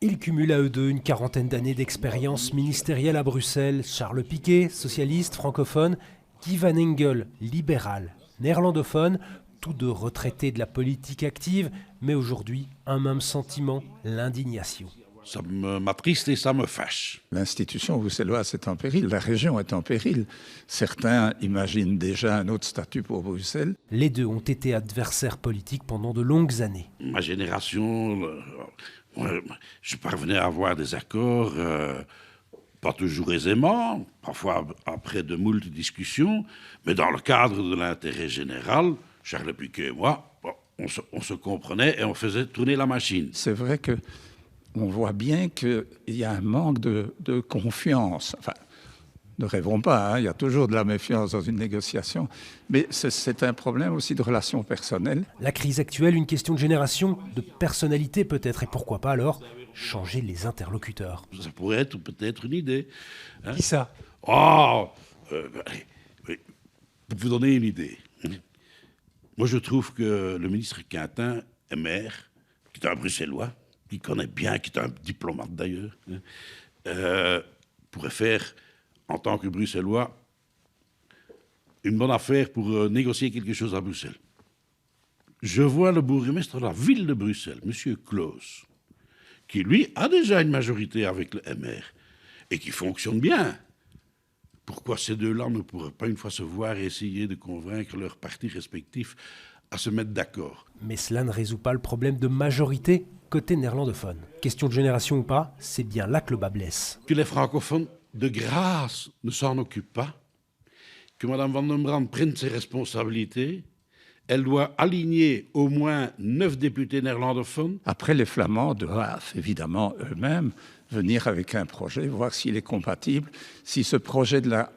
Ils cumulent à eux deux une quarantaine d'années d'expérience ministérielle à Bruxelles. Charles Piquet, socialiste, francophone, Guy Van Engel, libéral, néerlandophone, tous deux retraités de la politique active, mais aujourd'hui un même sentiment, l'indignation. Ça m'attriste et ça me fâche. L'institution bruxelloise est en péril, la région est en péril. Certains imaginent déjà un autre statut pour Bruxelles. Les deux ont été adversaires politiques pendant de longues années. Ma génération, je parvenais à avoir des accords, pas toujours aisément, parfois après de moultes discussions, mais dans le cadre de l'intérêt général, Charles Piquet et moi, on se comprenait et on faisait tourner la machine. C'est vrai que on voit bien qu'il y a un manque de confiance. Enfin, ne rêvons pas, hein, il y a toujours de la méfiance dans une négociation, mais c'est un problème aussi de relations personnelles. La crise actuelle, une question de génération, de personnalité peut-être, et pourquoi pas alors changer les interlocuteurs. Ça pourrait être peut-être une idée. Hein. Qui ça? Oh, allez, pour vous donner une idée. Moi, je trouve que le ministre Quintin est maire, qui est un Bruxellois, qui connaît bien, qui est un diplomate d'ailleurs, pourrait faire, en tant que Bruxellois, une bonne affaire pour négocier quelque chose à Bruxelles. Je vois le bourgmestre de la ville de Bruxelles, M. Claus, qui lui a déjà une majorité avec le MR et qui fonctionne bien. Pourquoi ces deux-là ne pourraient pas une fois se voir et essayer de convaincre leurs partis respectifs à se mettre d'accord? Mais cela ne résout pas le problème de majorité côté néerlandophone. Question de génération ou pas, c'est bien là que le bas blesse. Que les francophones, de grâce, ne s'en occupent pas, que Mme Van den Brand prenne ses responsabilités. Elle doit aligner au moins 9 députés néerlandophones. Après, les Flamands doivent évidemment eux-mêmes venir avec un projet, voir s'il est compatible. Si ce projet de la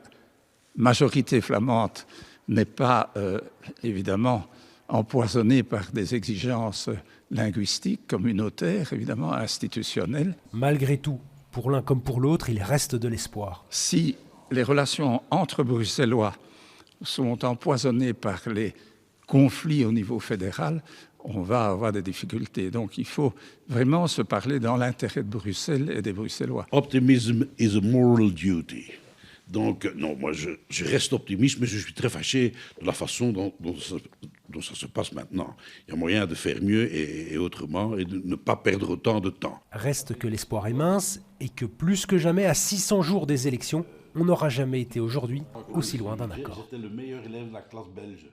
majorité flamande n'est pas évidemment empoisonné par des exigences linguistiques, communautaires, évidemment institutionnelles. Malgré tout, pour l'un comme pour l'autre, il reste de l'espoir. Si les relations entre Bruxellois sont empoisonnées par les conflits au niveau fédéral, on va avoir des difficultés. Donc il faut vraiment se parler dans l'intérêt de Bruxelles et des Bruxellois. Optimism is a moral duty. Donc, non, moi je reste optimiste, mais je suis très fâché de la façon dont ça se passe maintenant. Il y a moyen de faire mieux et autrement et de ne pas perdre autant de temps. Reste que l'espoir est mince et que plus que jamais, à 600 jours des élections, on n'aura jamais été aujourd'hui aussi loin d'un accord. J'étais le meilleur élève de la classe belge.